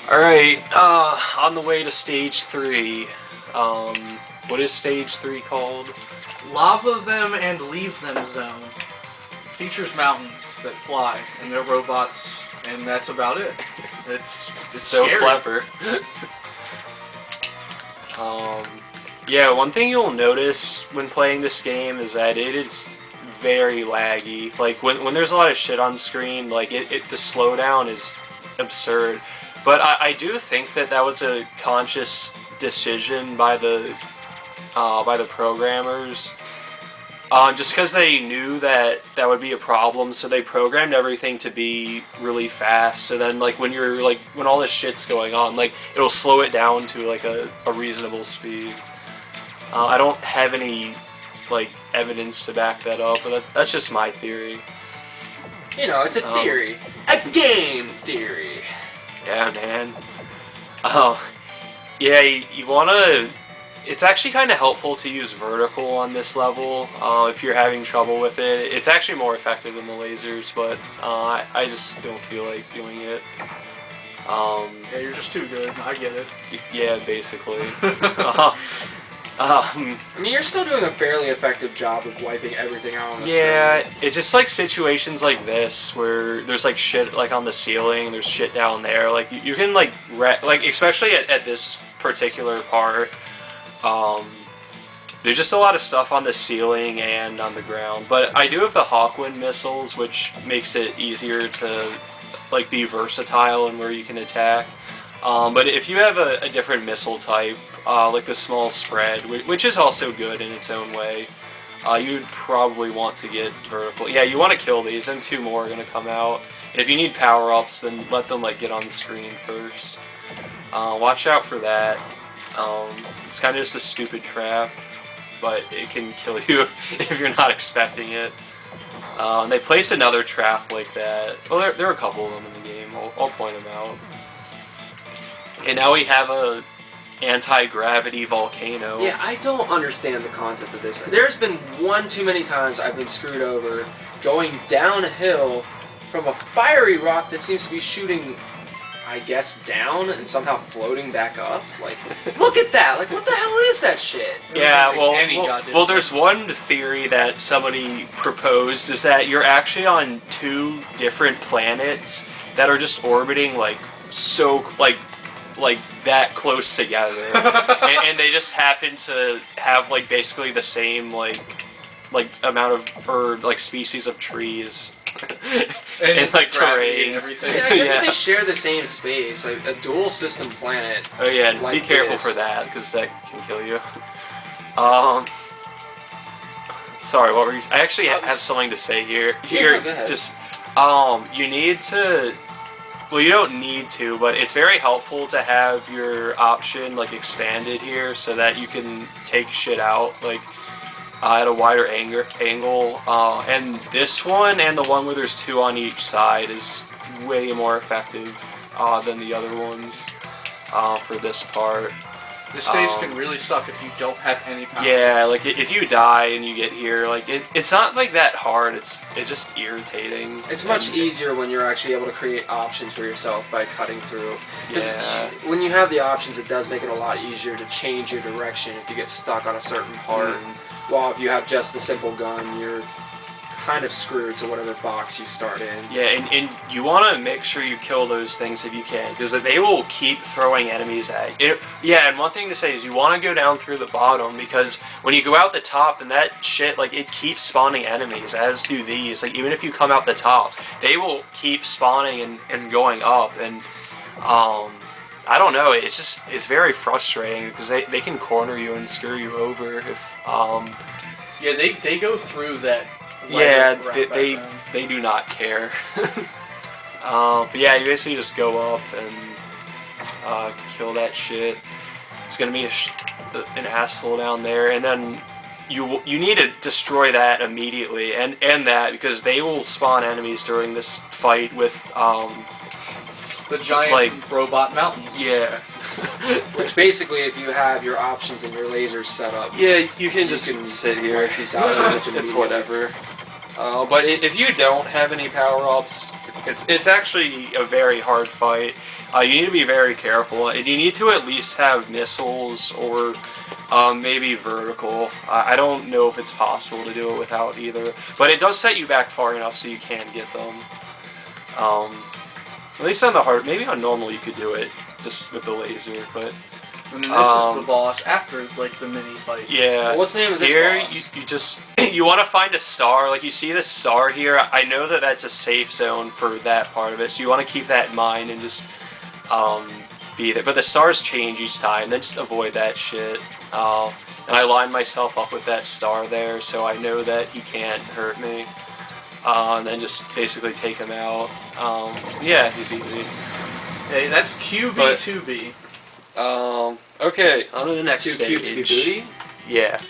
Alright, on the way to stage 3. What is stage 3 called? Lava them and leave them zone. Features mountains that fly, and they're robots, and that's about it. It's so scary. clever. Yeah, one thing you'll notice when playing this game is that it is very laggy. Like, when there's a lot of shit on screen, like, the slowdown is absurd. But I do think that was a conscious decision by the programmers. Just because they knew that would be a problem, so they programmed everything to be really fast. So then, like, when all this shit's going on, like, it'll slow it down to, like, a reasonable speed. I don't have any, like, evidence to back that up, but that's just my theory. You know, it's a theory. A game theory. Yeah, man. Yeah, you wanna... It's actually kind of helpful to use vertical on this level if you're having trouble with it. It's actually more effective than the lasers, but I just don't feel like doing it. Yeah, you're just too good. I get it. Yeah, basically. I mean, you're still doing a fairly effective job of wiping everything out on the yeah, screen. it's just like situations like this where there's like shit like on the ceiling, there's shit down there. Like you can like especially at this particular part. There's just a lot of stuff on the ceiling and on the ground, but I do have the Hawkwind missiles, which makes it easier to like be versatile in where you can attack. But if you have a different missile type, like the small spread, which is also good in its own way, you'd probably want to get vertical. Yeah, you want to kill these, and 2 more are going to come out. And if you need power-ups, then let them like get on the screen first. Watch out for that. It's kind of just a stupid trap, but it can kill you if you're not expecting it. They place another trap like that. Well, there are a couple of them in the game. I'll point them out. And now we have a anti-gravity volcano. Yeah, I don't understand the concept of this. There's been one too many times I've been screwed over going down a hill from a fiery rock that seems to be shooting, I guess, down and somehow floating back up. Like, look at that! Like, what the hell is that shit? Yeah, well, there's one theory that somebody proposed is that you're actually on 2 different planets that are just orbiting like that close together, and they just happen to have like basically the same like amount of like species of trees and like terrain and everything. Yeah, I guess if they share the same space, like a dual system planet. Oh yeah, and like be careful this. for that because that can kill you. Sorry, what were you? I actually have something to say here. Yeah, go ahead. Just you need to. Well, you don't need to, but it's very helpful to have your option like expanded here so that you can take shit out like at a wider angle. And this one and the one where there's 2 on each side is way more effective than the other ones for this part. This stage can really suck if you don't have any power. Yeah, like if you die and you get here, like it's not like that hard. It's just irritating. It's much easier when you're actually able to create options for yourself by cutting through. Yeah. When you have the options, it does make it a lot easier to change your direction if you get stuck on a certain part. While if you have just the simple gun, you're kind of screwed to whatever box you start in. Yeah, and you want to make sure you kill those things if you can, because they will keep throwing enemies at you. Yeah, and one thing to say is you want to go down through the bottom, because when you go out the top, and that shit, like, it keeps spawning enemies, as do these. Like, even if you come out the top, they will keep spawning and going up, and, I don't know, it's very frustrating, because they can corner you and screw you over if, Yeah, they go through that. Yeah, they do not care. But yeah, you basically just go up and kill that shit. There's gonna be an asshole down there, and then you need to destroy that immediately, and that, because they will spawn enemies during this fight with the giant like robot mountains. Yeah. Which basically, if you have your options and your lasers set up, yeah, you can just sit here. It's whatever. But if you don't have any power-ups, It's actually a very hard fight. You need to be very careful, and you need to at least have missiles or maybe vertical. I don't know if it's possible to do it without either, but it does set you back far enough so you can get them. At least on the hard, maybe on normal you could do it just with the laser, but. And this is the boss after like the mini fight. Yeah. Well, what's the name of this here, boss? you just you want to find a star. Like you see this star here. I know that that's a safe zone for that part of it, so you want to keep that in mind and just be there. But the stars change each time. Then just avoid that shit. And I line myself up with that star there, so I know that he can't hurt me. And then just basically take him out. Yeah, he's easy. Hey, that's QB2B. Okay, on to the next Too stage. cute to be booty? Yeah.